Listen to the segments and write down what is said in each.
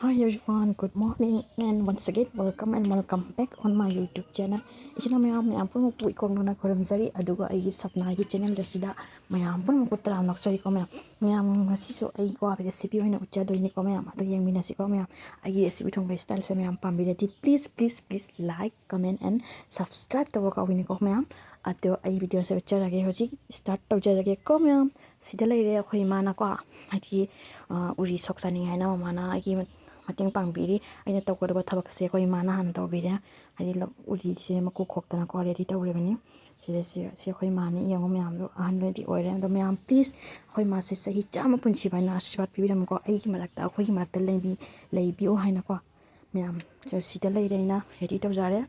Hi everyone, good morning and once again welcome and welcome back on my YouTube channel. Isina mayam pun mo ikong na koramzari aduga ay sapna gi channel dasida mayam pun mo kutra naksari ko mayam ngasi so ay ko abi recipe hoina ucha do ni ko mayam adu yang minasi ko mayam ay recipe thong style se mayam pambirati please like comment and subscribe to ko wini ko mayam ado ay video se ucha rage hoji start to ja rage ko mayam sida lai re khoi mana ko ati uri soksani haina mana ay mateng pangbiri aina tawgdaba thabakse koi mana han tawbire hadi uri se maku khoktana ko ready tawrebani se koi mani yango myam do ahan ready oire do myam please koi ma se sahi chama punchi baina ashirwad pibiram ko ai marakta koi marakta leibi o haina ko myam so sida leireina ready tawjare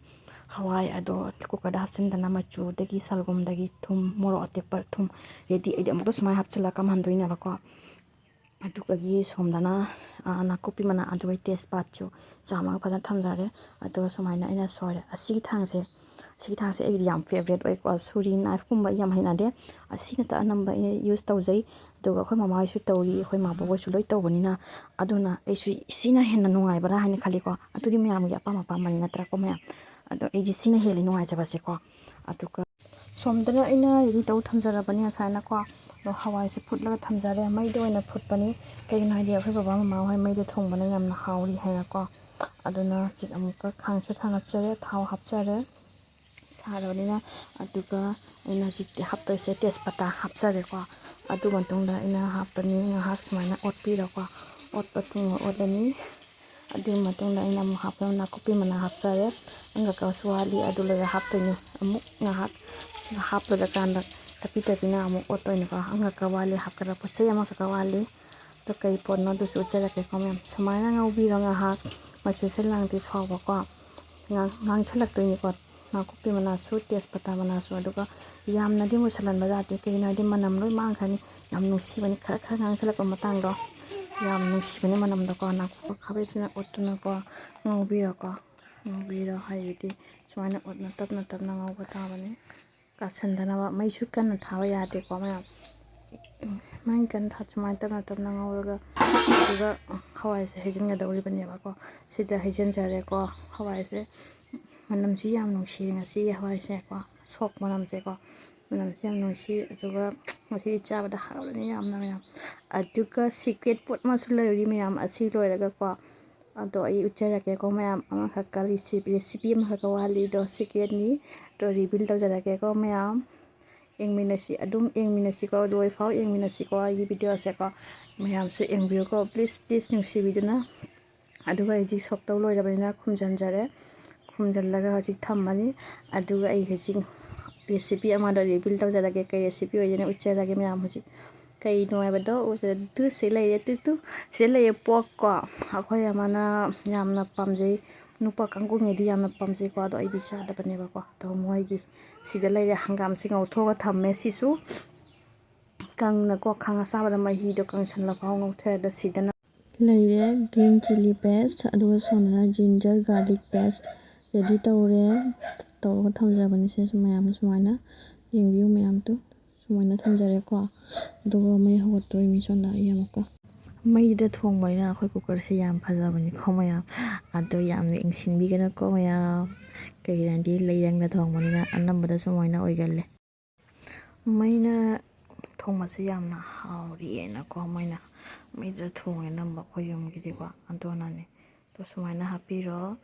hawai ado kukada hapsindana machu dagi salgom dagi thum moro atekpa thum ready ai amko smai hapchila kam handoina ko ꯑꯗꯨꯒꯤ ꯁꯣꯝꯗꯅ ꯅꯥꯀꯨꯞꯄꯤ ꯃꯅꯥ ꯑꯗꯨꯒ ꯇꯦꯖꯄꯥꯠꯁꯨ ꯆꯥꯝꯃꯒ ꯐꯖꯅ ꯊꯝꯖꯔꯦ ꯑꯗꯨꯒ ꯁꯨꯃꯥꯏꯅ ꯑꯩꯅ ꯁꯣꯏꯔꯦ ꯑꯁꯤꯒꯤ ꯊꯥꯡꯁꯦ ꯑꯩꯒꯤꯗꯤ ꯌꯥꯝ ꯐꯦꯚꯔꯦꯠ ꯑꯣꯏꯀꯣ ꯁꯨꯔꯤ ꯅꯥꯏꯐꯀꯨꯝꯕ ꯌꯥꯝ ꯍꯩꯅꯗꯦ ꯑꯁꯤꯅꯇ ꯑꯅꯝꯕ ꯑꯩꯅ ꯌꯨꯁ ꯇꯧꯖꯩ ꯑꯗꯨꯒ ꯑꯩꯈꯣꯏ ꯃꯃꯥꯍꯣꯏꯁꯨ ꯇꯧꯔꯤ ꯑꯩꯈꯣꯏ ꯃꯥꯕꯣꯛꯍꯣꯏꯁꯨ ꯂꯣꯏ ꯇꯧꯕꯅꯤꯅ ꯑꯗꯨꯅ ꯑꯩꯁꯨ ꯁꯤꯅ ꯍꯦꯟꯅ ꯅꯨꯡꯉꯥꯏꯕ꯭ꯔꯥ ꯍꯥꯏꯅ ꯈꯜꯂꯤꯀꯣ ꯑꯗꯨꯗꯤ ꯃꯌꯥꯝꯒꯤ ꯑꯄꯥꯝ ꯑꯄꯥꯝꯕꯅꯤ ꯅꯠꯇ꯭ꯔꯥꯀꯣ ꯃꯌꯥꯝ ꯑꯗꯣ ꯑꯩꯗꯤ ꯁꯤꯅ ꯍꯦꯜꯂꯤ ꯅꯨꯡꯉꯥꯏꯖꯕꯁꯦꯀꯣ ꯑꯗꯨꯒ ꯁꯣꯝꯗꯅ ꯑꯩꯅ ꯔꯦꯗꯤ ꯇꯧ ꯊꯝꯖꯔꯕꯅꯤ ꯉꯁꯥꯏꯅꯀꯣ ꯑꯗꯣ ꯍꯋꯥꯏꯁꯦ ꯐꯨꯠꯂꯒ ꯊꯝꯖꯔꯦ ꯃꯩꯗ ꯑꯣꯏꯅ ꯐꯨꯠꯄꯅꯤ ꯀꯩꯒꯤꯅꯣ ꯍꯥꯏꯗꯤ ꯑꯩꯈꯣꯏ ꯕꯕꯥ ꯃꯃꯥ ꯍꯣꯏ ꯃꯩꯗ ꯊꯣꯡꯕꯅ ꯌꯥꯝꯅ ꯍꯥꯎꯔꯤ ꯍꯥꯏꯅꯀꯣ ꯑꯗꯨꯅ ꯍꯧꯖꯤꯛ ꯑꯃꯨꯛꯀ ꯈꯥꯡꯁꯨ ꯊꯥꯡꯒꯠꯆꯔꯦ ꯊꯥꯎ ꯍꯥꯞꯆꯔꯦ ꯁꯥꯔꯕꯅꯤꯅ ꯑꯗꯨꯒ ꯑꯩꯅ ꯍꯧꯖꯤꯛꯇꯤ ꯍꯥꯞꯇꯣꯏꯁꯦ ꯇꯦꯖꯄꯇꯥ ꯍꯥꯞꯆꯔꯦꯀꯣ ꯑꯗꯨ ꯃꯇꯨꯡꯗ ꯑꯩꯅ ꯍꯥꯞꯄꯅꯤ ꯉꯥꯏꯍꯥꯛ ꯁꯨꯃꯥꯏꯅ ꯑꯣꯠꯄꯤꯔꯣꯀꯣ ꯑꯣꯠꯄ ꯊꯨꯡꯅ ꯑꯣꯠꯂꯅꯤ ꯑꯗꯨꯒꯤ ꯃꯇꯨꯡꯗ ꯑꯩꯅ ꯑꯃꯨꯛ ꯍꯥꯞꯄ ꯅꯥꯀꯨꯞꯄꯤ ꯃꯅꯥ ꯍꯥꯞꯆꯔꯦ ꯑꯪꯒꯀꯁꯨ ꯋꯥꯠꯂꯤ ꯑꯗꯨ ꯂꯣꯏꯔ ꯍꯥꯞꯇꯣꯏꯅꯤ ꯑꯃꯨꯛ ꯉꯥꯏꯍꯥꯛ ꯍꯥꯞꯄꯗꯀꯥꯟꯗ ꯇꯞꯄꯤꯅ ꯑꯃꯨꯛ ꯑꯣꯠꯇꯣꯏꯅꯤꯀꯣ ꯑꯪꯒꯀ ꯋꯥꯠꯂꯤ ꯍꯥꯞꯀꯗꯕ ꯄꯣꯠ ꯆꯩ ꯑꯃꯈꯛꯀ ꯋꯥꯠꯂꯤ ꯑꯗꯣ ꯀꯩ ꯄꯣꯠꯅꯣ ꯑꯗꯨꯁꯨ ꯎꯠꯆꯔꯛꯀꯦꯀꯣ ꯃꯌꯥꯝ ꯁꯨꯃꯥꯏꯅ ꯉꯧꯕꯤꯔꯣ ꯉꯥꯏꯍꯥꯛ ꯃꯆꯨꯁꯦ ꯂꯥꯡꯗ꯭ꯔꯤ ꯐꯥꯎꯕꯀꯣ ꯉꯥꯡꯁꯜꯂꯛꯇꯣꯏꯅꯤꯀꯣ ꯅꯥꯀꯨꯞꯄꯤ ꯃꯅꯥꯁꯨ ꯇꯦꯖꯄꯇꯥ ꯃꯅꯥꯁꯨ ꯑꯗꯨꯒ ꯌꯥꯝꯅꯗꯤ ꯃꯨꯁꯜꯍꯟꯕ ꯌꯥꯗꯦ ꯀꯩꯒꯤꯅꯣ ꯍꯥꯏꯗꯤ ꯃꯅꯝ ꯂꯣꯏ ꯃꯥꯡꯈ꯭ꯔꯅꯤ ꯌꯥꯝ ꯅꯨꯡꯁꯤꯕꯅꯤ ꯈꯔ ꯉꯥꯡꯁꯜꯂꯛꯄ ꯃꯇꯥꯡꯗꯣ ꯌꯥꯝ ꯅꯨꯡꯁꯤꯕꯅꯤ ꯃꯅꯝꯗꯀꯣ ꯅꯥꯀꯨꯞꯄ ꯈꯥꯕꯩꯁꯤꯅ ꯑꯣꯠꯇꯨꯅꯀꯣ ꯉꯧꯕꯤꯔꯣ ꯍꯥꯏꯕꯗꯤ ꯁꯨꯃꯥꯏꯅ ꯑꯣꯠꯅ ꯇꯞꯅ ꯉꯧꯕ ꯇꯥꯕꯅꯤ ꯀꯥꯁꯟꯗꯅꯕ ꯃꯩꯁꯨ ꯀꯟꯅ ꯊꯥꯕ ꯌꯥꯗꯦꯀꯣ ꯃꯌꯥꯝ ꯃꯩ ꯀꯟꯅ ꯁꯨꯃꯥꯏꯅ ꯇꯞꯅ ꯉꯧꯔꯒ ꯑꯗꯨꯒ ꯍꯋꯥꯏꯁꯦ ꯍꯩꯖꯤꯟꯒꯗꯧꯔꯤꯕꯅꯦꯕꯀꯣ ꯁꯤꯗ ꯍꯩꯖꯤꯟꯖꯔꯦꯀꯣ ꯍꯋꯥꯏꯁꯦ ꯃꯅꯝꯁꯤ ꯌꯥꯝ ꯅꯨꯡꯁꯤ ꯉꯁꯤꯒꯤ ꯍꯋꯥꯏꯁꯦꯀꯣ ꯁꯣꯛ ꯃꯅꯝꯁꯦꯀꯣ ꯃꯅꯝꯁꯤ ꯌꯥꯝ ꯅꯨꯡꯁꯤ ꯑꯗꯨꯒ ꯉꯁꯤ ꯆꯥꯕꯗ ꯍꯥꯎꯔꯅꯤ ꯌꯥꯝꯅ ꯃꯌꯥꯝ ꯑꯗꯨꯒ ꯁꯤꯀ꯭ꯔꯦꯠ ꯄꯣꯠ ꯑꯃꯁꯨ ꯂꯩꯔꯤ ꯃꯌꯥꯝ ꯑꯁꯤ ꯂꯣꯏꯔꯒꯀꯣ ꯑꯗꯣ ꯑꯩ ꯎꯠꯆꯔꯛꯀꯦꯀꯣ ꯃꯌꯥꯝ ꯑꯃꯈꯛꯀ ꯔꯦꯁꯤꯄꯤ ꯑꯃꯈꯛꯀ ꯋꯥꯠꯂꯤꯗꯣ ꯁꯤꯀ꯭ꯔꯦꯠꯅꯤ ꯑꯗꯣ ꯔꯤꯚꯤꯜ ꯇꯧꯖꯔꯛꯀꯦꯀꯣ ꯃꯌꯥꯝ ꯑꯗꯨꯝ ꯌꯦꯡꯃꯤꯟꯅꯁꯤꯀꯣ ꯂꯣꯏꯐꯥꯎ ꯌꯦꯡꯃꯤꯟꯅꯁꯤꯀꯣ ꯑꯩꯒꯤ ꯚꯤꯗꯤꯑꯣꯁꯦꯀꯣ ꯃꯌꯥꯝꯁꯨ ꯌꯦꯡꯕꯤꯌꯨꯀꯣ ꯄ꯭ꯂꯤꯖ ꯅꯨꯡꯁꯤꯕꯤꯗꯨꯅ ꯑꯗꯨꯒ ꯑꯩꯁꯤ ꯁꯣꯛ ꯇꯧ ꯂꯣꯏꯔꯕꯅꯤꯅ ꯈꯨꯝꯖꯤꯟꯖꯔꯦ ꯈꯨꯝꯖꯤꯜꯂꯒ ꯍꯧꯖꯤꯛ ꯊꯝꯃꯅꯤ ꯑꯗꯨꯒ ꯑꯩ ꯍꯧꯖꯤꯛ ꯔꯦꯁꯤꯄꯤ ꯑꯃꯗ ꯔꯤꯚꯤꯜ ꯇꯧꯖꯔꯒꯦ ꯀꯩ ꯔꯦꯁꯤꯄꯤ ꯑꯣꯏꯗꯣꯏꯅꯣ ꯎꯠꯆꯔꯒꯦ ꯃꯌꯥꯝ ꯍꯧꯖꯤꯛ ꯀꯩꯅꯣ ꯍꯥꯏꯕꯗꯣ ꯁꯤ ꯂꯩꯔꯦ ꯁꯤꯗ ꯂꯩꯔꯦ ꯄꯣꯛꯀꯣ ꯑꯩꯈꯣꯏ ꯑꯃꯅ ꯌꯥꯝꯅ ꯄꯥꯝꯖꯩ ꯅꯨꯄꯥ ꯀꯥꯡꯕꯨꯉꯩꯗꯤ ꯌꯥꯝꯅ ꯄꯥꯝꯖꯩꯀꯣ ꯑꯗꯣ ꯑꯩꯗꯤ ꯆꯥꯗꯕꯅꯦꯕꯀꯣ ꯑꯗꯣ ꯃꯣꯏꯒꯤ ꯁꯤꯗ ꯂꯩꯔꯦ ꯍꯪꯒꯥꯝꯁꯤ ꯉꯧꯊꯣꯛꯑꯒ ꯊꯝꯃꯦ ꯁꯤꯁꯨ ꯀꯪꯅꯀꯣ ꯈꯥꯡ ꯑꯁꯥꯕꯗ ꯃꯍꯤꯗꯣ ꯀꯪꯁꯜꯂꯐꯥꯎ ꯉꯧꯊꯣꯛꯑꯦ ꯑꯗꯣ ꯁꯤꯗꯅ ꯂꯩꯔꯦ ꯒ꯭ꯔꯤꯟ ꯆꯤꯂꯤ ꯄꯦꯁꯠ ꯑꯗꯨꯒ ꯁꯣꯝꯗꯅ ꯖꯤꯟꯖꯔ ꯒꯥꯔꯂꯤꯛ ꯄꯦꯁꯠ ꯔꯦꯗꯤ ꯇꯧꯔꯦ ꯇꯧꯔꯒ ꯊꯝꯖꯕꯅꯤ ꯁꯤꯁꯨ ꯃꯌꯥꯝ ꯁꯨꯃꯥꯏꯅ ꯌꯦꯡꯕꯤꯌꯨ ꯃꯌꯥꯝꯗꯣ ꯁꯨꯃꯥꯏꯅ ꯊꯝꯖꯔꯦꯀꯣ ꯑꯗꯨꯒ ꯃꯩ ꯍꯧꯒꯠꯇꯣꯏꯅꯤ ꯁꯣꯝꯗ ꯑꯩ ꯑꯃꯨꯛꯀ ꯃꯩꯗ ꯊꯣꯡꯕꯅꯤꯅ ꯑꯩꯈꯣꯏ ꯀꯨꯀꯔꯁꯦ ꯌꯥꯝ ꯐꯖꯕꯅꯤꯀꯣ ꯃꯌꯥꯝ ꯑꯗꯣ ꯌꯥꯝꯅ ꯏꯪꯁꯤꯟꯕꯤꯒꯅꯨꯀꯣ ꯃꯌꯥꯝ ꯀꯩꯒꯤꯅꯣꯗꯤ ꯂꯩꯔꯪꯗ ꯊꯣꯡꯕꯅꯤꯅ ꯑꯅꯝꯕꯗ ꯁꯨꯃꯥꯏꯅ ꯑꯣꯏꯒꯜꯂꯦ ꯃꯩꯅ ꯊꯣꯡꯕꯁꯦ ꯌꯥꯝꯅ ꯍꯥꯎꯔꯤꯑꯅꯀꯣ ꯃꯩꯗ ꯊꯣꯡꯉꯦ ꯑꯅꯝꯕ ꯑꯩꯈꯣꯏ ꯌꯨꯝꯒꯤꯗꯤꯀꯣ ꯑꯗꯨꯅꯅꯦ ꯑꯗꯣ ꯁꯨꯃꯥꯏꯅ ꯍꯥꯞꯄꯤꯔꯣ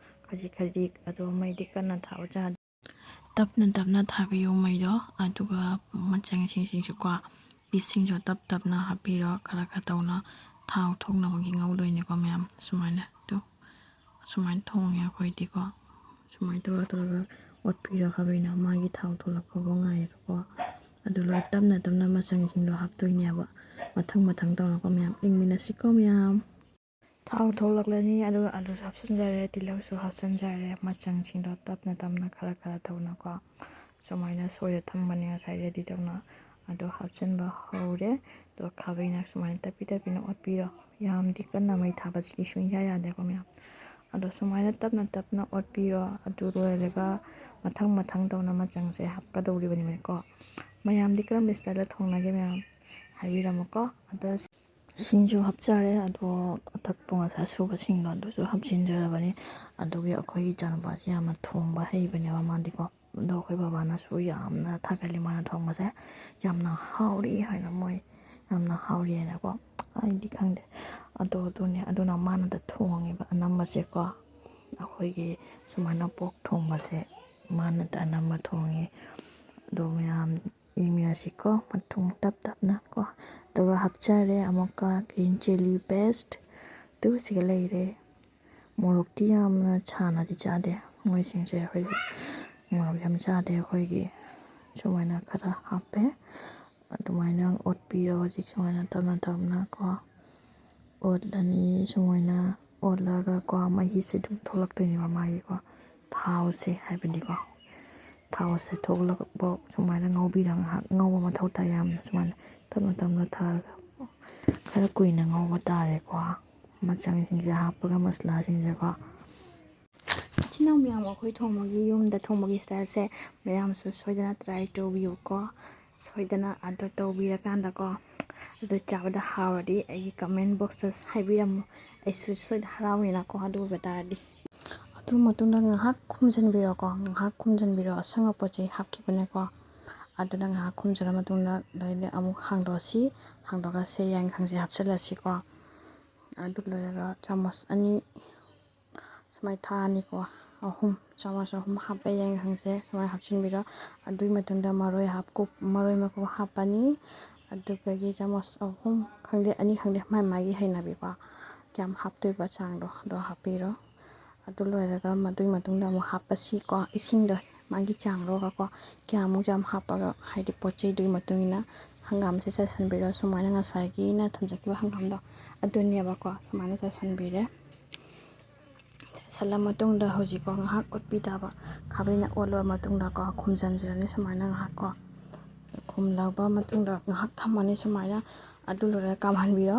ꯈꯖꯤꯛ ꯑꯗꯣ ꯃꯩꯗꯤ ꯀꯟꯅ ꯊꯥꯕ ꯌꯥꯗꯦ ꯇꯞꯅ ꯊꯥꯕꯤꯌꯨ ꯃꯩꯗꯣ ꯑꯗꯨꯒ ꯃꯆꯪꯁꯤꯡꯁꯨꯀꯣ ꯄꯤꯁꯁꯤꯡꯁꯨ ꯇꯞꯅ ꯍꯥꯞꯄꯤꯔꯣ ꯈꯔ ꯇꯧꯅ ꯊꯥꯎ ꯊꯣꯛꯅꯕꯒꯤ ꯉꯧꯗꯣꯏꯅꯦꯀꯣ ꯃꯌꯥꯝ ꯁꯨꯃꯥꯏꯅ ꯊꯣꯡꯉꯦ ꯑꯩꯈꯣꯏꯗꯤꯀꯣ ꯁꯨꯃꯥꯏꯅ ꯇꯧꯔꯒ ꯑꯣꯠꯄꯤꯔꯣ ꯈꯥꯕꯩꯅ ꯃꯥꯒꯤ ꯊꯥꯎ ꯊꯣꯛꯂꯛꯄꯕꯨ ꯉꯥꯏꯔꯣꯀꯣ ꯑꯗꯨ ꯂꯣꯏ ꯇꯞꯅ ꯃꯆꯪꯁꯤꯡꯗꯣ ꯍꯥꯞꯇꯣꯏꯅꯦꯕ ꯃꯊꯪ ꯇꯧꯅꯀꯣ ꯃꯌꯥꯝ ꯌꯦꯡꯃꯤꯟꯅꯁꯤꯀꯣ ꯃꯌꯥꯝ ꯊꯥꯎ ꯊꯣꯛꯂꯛꯂꯅꯤ ꯑꯗꯨꯒ ꯑꯂꯨꯁꯨ ꯍꯥꯞꯆꯤꯟꯖꯔꯦ ꯇꯤꯜꯍꯧꯁꯨ ꯍꯥꯞꯆꯤꯟꯖꯔꯦ ꯃꯆꯪꯁꯤꯡꯗꯣ ꯇꯞꯅ ꯈꯔ ꯇꯧꯅꯀꯣ ꯁꯨꯃꯥꯏꯅ ꯁꯣꯏꯔ ꯊꯝꯕꯅꯦ ꯉꯁꯥꯏ ꯔꯦꯗꯤ ꯇꯧꯅ ꯑꯗꯣ ꯍꯥꯞꯆꯤꯟꯕ ꯍꯧꯔꯦ ꯑꯗꯨꯒ ꯈꯥꯕꯩꯅ ꯁꯨꯃꯥꯏꯅ ꯇꯞꯄꯤꯅ ꯑꯣꯠꯄꯤꯔꯣ ꯌꯥꯝꯗꯤ ꯀꯟꯅ ꯃꯩ ꯊꯥꯕꯁꯤꯗꯤ ꯁꯨꯡꯌꯥ ꯌꯥꯗꯦꯀꯣ ꯃꯌꯥꯝ ꯑꯗꯣ ꯁꯨꯃꯥꯏꯅ ꯇꯞꯅ ꯑꯣꯠꯄꯤꯔꯣ ꯑꯗꯨ ꯂꯣꯏꯔꯒ ꯃꯊꯪ ꯇꯧꯅ ꯃꯆꯪꯁꯦ ꯍꯥꯞꯀꯗꯧꯔꯤꯕꯅꯤꯀꯣ ꯃꯌꯥꯝꯗꯤ ꯀꯔꯝꯕ ꯁ꯭ꯇꯥꯏꯜꯗ ꯊꯣꯡꯅꯒꯦ ꯃꯌꯥꯝ ꯍꯥꯏꯕꯤꯔꯝꯃꯨꯀꯣ ꯑꯗꯣ ꯁꯤꯡꯁꯨ ꯍꯥꯞꯆꯔꯦ ꯑꯗꯣ ꯑꯇꯛꯄ ꯉꯁꯥꯏ ꯁꯨꯕꯁꯤꯡꯗꯣ ꯑꯗꯨꯁꯨ ꯍꯥꯞꯆꯤꯟꯖꯔꯕꯅꯤ ꯑꯗꯨꯒꯤ ꯑꯩꯈꯣꯏꯒꯤ ꯏꯆꯥꯅꯨꯄꯥꯁꯦ ꯌꯥꯝꯅ ꯊꯣꯡꯕ ꯍꯩꯕꯅꯦꯕ ꯃꯥꯗꯤꯀꯣ ꯑꯗꯣ ꯑꯩꯈꯣꯏ ꯕꯕꯥꯅꯁꯨ ꯌꯥꯝꯅ ꯊꯥꯒꯠꯂꯤ ꯃꯥꯅ ꯊꯣꯡꯕꯁꯦ ꯌꯥꯝꯅ ꯍꯥꯎꯔꯤ ꯍꯥꯏꯅ ꯃꯣꯏ ꯌꯥꯝꯅ ꯍꯥꯎꯔꯤ ꯍꯥꯏꯅꯀꯣ ꯑꯩꯗꯤ ꯈꯪꯗꯦ ꯑꯗꯣ ꯑꯗꯨꯅꯦ ꯑꯗꯨꯅ ꯃꯥꯅꯗ ꯊꯣꯡꯉꯦꯕ ꯑꯅꯝꯕꯁꯦꯀꯣ ꯑꯩꯈꯣꯏꯒꯤ ꯁꯨꯃꯥꯏꯅ ꯄꯣꯛ ꯊꯣꯡꯕꯁꯦ ꯃꯥꯅꯗ ꯑꯅꯝꯕ ꯊꯣꯡꯉꯤ ꯑꯗꯣ ꯃꯌꯥꯝ ꯌꯦꯡꯃꯤꯟꯅꯁꯤꯀꯣ ꯃꯇꯨꯡ ꯇꯞ ꯇꯞꯅ ꯀꯣ ꯑꯗꯨꯒ ꯍꯥꯞꯆꯔꯦ ꯑꯃꯨꯛꯀ ꯒ꯭ꯔꯤꯟ ꯆꯤꯂꯤ ꯄꯦꯁꯠ ꯑꯗꯨꯒ ꯁꯤꯒ ꯂꯩꯔꯦ ꯃꯣꯔꯣꯛꯇꯤ ꯌꯥꯝꯅ ꯁꯥꯅꯗꯤ ꯆꯥꯗꯦ ꯃꯣꯏꯁꯤꯡꯁꯦ ꯑꯩꯈꯣꯏ ꯃꯣꯔꯣꯛ ꯌꯥꯝ ꯆꯥꯗꯦ ꯑꯩꯈꯣꯏꯒꯤ ꯁꯨꯃꯥꯏꯅ ꯈꯔ ꯍꯥꯞꯄꯦ ꯑꯗꯨꯃꯥꯏꯅ ꯑꯣꯠꯄꯤꯔꯣ ꯍꯧꯖꯤꯛ ꯁꯨꯃꯥꯏꯅ ꯇꯞꯅ ꯇꯞꯅ ꯀꯣ ꯑꯣꯠꯂꯅꯤ ꯁꯨꯃꯥꯏꯅ ꯑꯣꯠꯂꯒ ꯀꯣ ꯃꯍꯤꯁꯦ ꯑꯗꯨꯝ ꯊꯣꯛꯂꯛꯇꯣꯏꯅꯦꯕ ꯃꯥꯒꯤꯀꯣ ꯊꯥꯎꯁꯦ ꯍꯥꯏꯕꯗꯤꯀꯣ ꯊꯥꯎꯁꯦ ꯊꯣꯛꯂꯛꯄ ꯁꯨꯃꯥꯏꯅ ꯉꯧꯕꯤꯔ ꯉꯥꯏꯍꯥꯛ ꯉꯧꯕ ꯃꯊꯧ ꯇꯥꯏ ꯌꯥꯝꯅ ꯁꯨꯃꯥꯏꯅ ꯇꯞꯅ ꯇꯞꯅ ꯊꯥꯔꯒ ꯈꯔ ꯀꯨꯏꯅ ꯉꯧꯕ ꯇꯥꯔꯦꯀꯣ ꯃꯆꯪꯁꯤꯡꯁꯦ ꯍꯥꯞꯄꯒ ꯃꯁꯂꯥꯁꯤꯡꯁꯦꯀꯣ ꯏꯆꯤꯜ ꯏꯅꯥꯎ ꯃꯌꯥꯝ ꯑꯩꯈꯣꯏ ꯊꯣꯡꯕꯒꯤ ꯌꯨꯝꯗ ꯊꯣꯡꯕꯒꯤ ꯏꯁꯇꯥꯏꯜꯁꯦ ꯃꯌꯥꯝꯁꯨ ꯁꯣꯏꯗꯅ ꯇ꯭ꯔꯥꯏ ꯇꯧꯕꯤꯌꯨꯀꯣ ꯁꯣꯏꯗꯅ ꯑꯗꯨ ꯇꯧꯕꯤꯔꯀꯥꯟꯗꯀꯣ ꯑꯗꯨ ꯆꯥꯕꯗ ꯍꯥꯎꯔꯗꯤ ꯑꯩꯒꯤ ꯀꯃꯦꯟ ꯕꯣꯛꯁꯇ ꯍꯥꯏꯕꯤꯔꯝꯃꯨ ꯑꯩꯁꯨ ꯁꯣꯏꯗꯅ ꯍꯔꯥꯎꯅꯤꯅꯀꯣ ꯑꯗꯨ ꯑꯣꯏꯕ ꯇꯥꯔꯗꯤ ꯑꯗꯨ ꯃꯇꯨꯡꯗ ꯉꯥꯏꯍꯥꯛ ꯈꯨꯝꯖꯤꯟꯕꯤꯔꯣꯀꯣ ꯉꯥꯏꯍꯥꯛ ꯈꯨꯝꯖꯤꯟꯕꯤꯔꯣ ꯑꯁꯪꯕ ꯄꯣꯠ ꯆꯩ ꯍꯥꯞꯈꯤꯕꯅꯦꯀꯣ ꯑꯗꯨꯅ ꯉꯥꯏꯍꯥꯛ ꯈꯨꯝꯖꯤꯜꯂ ꯃꯇꯨꯡꯗ ꯑꯗꯩꯗꯤ ꯑꯃꯨꯛ ꯍꯥꯡꯗꯣꯛꯑꯁꯤ ꯍꯥꯡꯗꯣꯛꯑꯒ ꯌꯥꯏꯉꯪꯁꯦ ꯍꯥꯞꯆꯤꯜꯂꯁꯤꯀꯣ ꯑꯗꯨ ꯂꯣꯏꯔꯒ ꯆꯥꯃꯁ 2 ꯁꯨꯃꯥꯏꯅ ꯊꯥꯑꯅꯤꯀꯣ 3 ꯆꯥꯃꯁ 3 ꯍꯥꯞꯄꯦ ꯌꯥꯏꯉꯪꯁꯦ ꯁꯨꯃꯥꯏꯅ ꯍꯥꯞꯆꯤꯟꯕꯤꯔꯣ ꯑꯗꯨꯒꯤ ꯃꯇꯨꯡꯗ ꯃꯔꯣꯏ ꯃꯀꯨꯞ ꯍꯥꯞꯄꯅꯤ ꯑꯗꯨꯗꯒꯤ ꯆꯥꯃꯁ 3 ꯈꯪꯗꯦ 2 ꯈꯪꯗꯦ ꯃꯥꯒꯤ ꯍꯩꯅꯕꯤꯀꯣ ꯀꯌꯥꯝ ꯍꯥꯞꯇꯣꯏꯕ ꯆꯥꯡꯗꯣ ꯑꯗꯣ ꯍꯥꯞꯄꯤꯔꯣ ꯑꯗꯨ ꯂꯣꯏꯔꯒ ꯃꯗꯨꯒꯤ ꯃꯇꯨꯡꯗ ꯑꯃꯨꯛ ꯍꯥꯞꯄꯁꯤꯀꯣ ꯏꯁꯤꯡꯗꯣ ꯃꯥꯒꯤ ꯆꯥꯡꯗꯣꯒꯀꯣ ꯀꯌꯥꯃꯨꯛ ꯌꯥꯝ ꯍꯥꯞꯄꯒ ꯍꯥꯏꯗꯤ ꯄꯣꯠ ꯆꯩꯗꯨꯒꯤ ꯃꯇꯨꯡ ꯏꯟꯅ ꯍꯪꯒꯥꯝꯁꯦ ꯆꯥꯏꯁꯤꯟꯕꯤꯔꯣ ꯁꯨꯃꯥꯏꯅ ꯉꯁꯥꯏꯒꯤ ꯑꯩꯅ ꯊꯝꯖꯈꯤꯕ ꯍꯪꯒꯥꯝꯗꯣ ꯑꯗꯨꯅꯦꯕꯀꯣ ꯁꯨꯃꯥꯏꯅ ꯆꯥꯏꯁꯤꯟꯕꯤꯔꯦ ꯆꯥꯏꯁꯤꯜꯂ ꯃꯇꯨꯡꯗ ꯍꯧꯖꯤꯛꯀꯣ ꯉꯥꯏꯍꯥꯛ ꯑꯣꯠꯄꯤ ꯇꯥꯕ ꯈꯥꯕꯩꯅ ꯑꯣꯠꯂꯕ ꯃꯇꯨꯡꯗꯀꯣ ꯈꯨꯝꯖꯤꯟꯖꯔꯅꯤ ꯁꯨꯃꯥꯏꯅ ꯉꯥꯏꯍꯥꯛꯀꯣ ꯈꯨꯝꯂꯕ ꯃꯇꯨꯡꯗ ꯉꯥꯏꯍꯥꯛ ꯊꯝꯃꯅꯤ ꯁꯨꯃꯥꯏꯅ ꯑꯗꯨ ꯂꯣꯏꯔꯒ ꯀꯥꯝꯍꯟꯕꯤꯔꯣ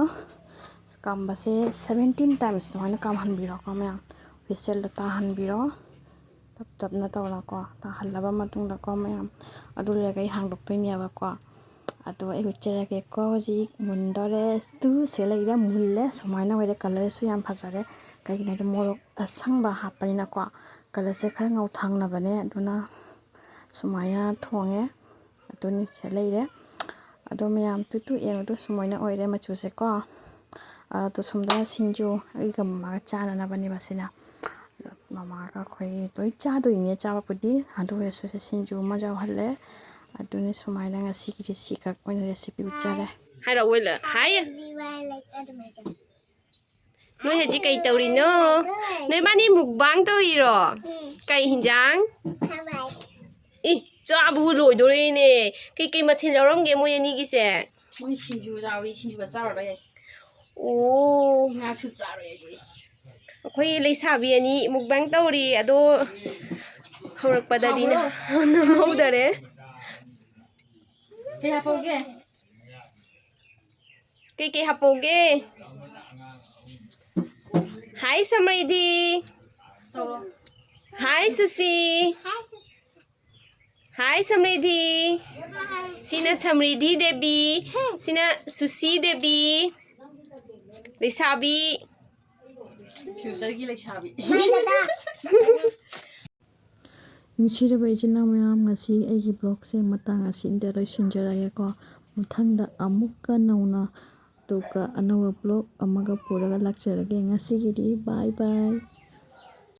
ꯀꯥꯝꯕꯁꯦ 17 times ꯑꯗꯨꯃꯥꯏꯅ ꯀꯥꯝꯍꯟꯕꯤꯔꯣꯀꯣ ꯃꯌꯥꯝ ꯋꯤꯁꯦꯜꯗ ꯇꯥꯍꯟꯕꯤꯔꯣ ꯇꯞ ꯇꯞꯅ ꯇꯧꯔꯀꯣ ꯇꯥꯍꯜꯂꯕ ꯃꯇꯨꯡꯗꯀꯣ ꯃꯌꯥꯝ ꯑꯗꯨ ꯂꯣꯏꯔꯒ ꯑꯩ ꯍꯥꯡꯗꯣꯛꯇꯣꯏꯅꯦꯕꯀꯣ ꯑꯗꯣ ꯑꯩ ꯎꯠꯆꯔꯒꯦꯀꯣ ꯍꯧꯖꯤꯛ ꯃꯨꯟꯗꯣꯔꯦ ꯁꯦ ꯂꯩꯔꯦ ꯃꯨꯜꯂꯦ ꯁꯨꯃꯥꯏꯅ ꯑꯣꯏꯔꯦ ꯀꯂꯔꯁꯨ ꯌꯥꯝ ꯐꯖꯔꯦ ꯀꯩꯒꯤꯅꯣ ꯍꯥꯏꯗꯤ ꯃꯣꯔꯣꯛ ꯑꯁꯪꯕ ꯍꯥꯞꯄꯅꯤꯅꯀꯣ ꯀꯂꯔꯁꯦꯈꯔ ꯉꯧꯊꯪꯅꯕꯅꯦ ꯑꯗꯨꯅ ꯁꯨꯃꯥꯏꯅ ꯊꯣꯡꯉꯦ ꯑꯗꯨꯅꯤ ꯁꯤ ꯂꯩꯔꯦ ꯑꯗꯣ ꯃꯌꯥꯝ ꯇꯨ ꯌꯦꯡꯉꯨꯗꯣ ꯁꯨꯃꯥꯏꯅ ꯑꯣꯏꯔꯦ ꯃꯆꯨꯁꯦꯀꯣ ꯑꯗꯣ ꯁꯣꯝꯗ ꯁꯤꯡꯖꯨ ꯑꯩꯒ ꯃꯃꯥꯒ ꯆꯥꯅꯅꯕꯅꯦꯕ ꯁꯤꯅ ꯃꯃꯥꯒ ꯑꯩꯈꯣꯏ ꯂꯣꯏ ꯆꯥꯗꯣꯏꯅꯦ ꯆꯥꯕꯕꯨꯗꯤ ꯑꯗꯨ ꯑꯣꯏꯔꯁꯨ ꯁꯤꯡꯖꯨ ꯑꯃ ꯌꯥꯎꯍꯜꯂꯦ ꯑꯗꯨꯅꯤ ꯁꯨꯃꯥꯏꯅ ꯉꯁꯤꯒꯤꯗꯤ ꯁꯤꯈꯛ ꯑꯣꯏꯅ ꯔꯦꯁꯤꯄꯤ ꯎꯠꯆꯔꯦ ꯍꯥꯏꯔꯛꯑꯣ ꯍꯥꯏ ꯅꯣꯏ ꯍꯧꯖꯤꯛ ꯀꯩ ꯇꯧꯔꯤꯅꯣ ꯅꯣꯏꯕꯥꯅꯤ ꯃꯨꯛꯕꯥꯡ ꯇꯧꯔꯤꯔꯣ ꯀꯩ ꯍꯤꯟꯖꯥꯡ ꯏ ꯆꯥꯕꯕꯨ ꯂꯣꯏꯗꯣꯔꯦꯅꯦ ꯀꯩ ꯃꯊꯦꯜ ꯌꯥꯎꯔꯝꯒꯦ ꯃꯣꯏ ꯑꯅꯤꯒꯤꯁꯦ ꯃꯣꯏ ꯁꯤꯡꯖꯨ ꯆꯥꯎꯔꯤ ꯁꯤꯡꯖꯨꯒ ꯆꯥꯔꯨꯔ ꯌꯥꯏ ꯑꯣ ꯉꯥꯁꯨ ꯆꯥꯔꯣꯏ ꯑꯩꯈꯣꯏ ꯂꯩꯁꯥꯕꯤ ꯑꯅꯤ ꯃꯨꯛꯕꯥꯡ ꯇꯧꯔꯤ ꯑꯗꯣ ꯍꯧꯔꯛꯄꯗꯗꯤ ꯅꯝꯍꯧꯗꯔꯦ ꯀꯩ ꯍꯥꯞꯄꯧꯒꯦ ꯀꯩ ꯍꯥꯞꯄꯧꯒꯦ ꯍꯥꯏ ꯁꯃ꯭ꯔꯤꯙꯤ ꯍꯥꯏ ꯁꯨꯁꯤ ꯍꯥꯏ ꯁꯃ꯭ꯔꯤꯙꯤ ꯁꯤꯅ ꯁꯃ꯭ꯔꯤꯙꯤ ꯗꯦꯕꯤ ꯁꯤꯅ ꯁꯨꯁꯤ ꯗꯦꯕꯤ ꯂꯩꯁꯥꯕꯤ ꯐ꯭ꯌꯨꯆꯔꯒꯤ ꯂꯩꯁꯥꯕꯤ ꯅꯨꯡꯁꯤꯔꯕ ꯏꯆꯤꯟ ꯏꯅꯥꯎ ꯃꯌꯥꯝ ꯉꯁꯤ ꯑꯩꯒꯤ ꯕ꯭ꯂꯣꯒꯁꯦ ꯃꯇꯥꯡ ꯑꯁꯤꯗ ꯂꯣꯏꯁꯤꯟꯖꯔꯒꯦꯀꯣ ꯃꯊꯪꯗ ꯑꯃꯨꯛꯀ ꯅꯧꯅ ꯑꯗꯨꯒ ꯑꯅꯧꯕ ꯕ꯭ꯂꯣꯒ ꯑꯃꯒ ꯄꯨꯔꯒ ꯂꯥꯛꯆꯔꯒꯦ ꯉꯁꯤꯒꯤꯗꯤ ꯕꯥꯏ ꯕꯥꯏ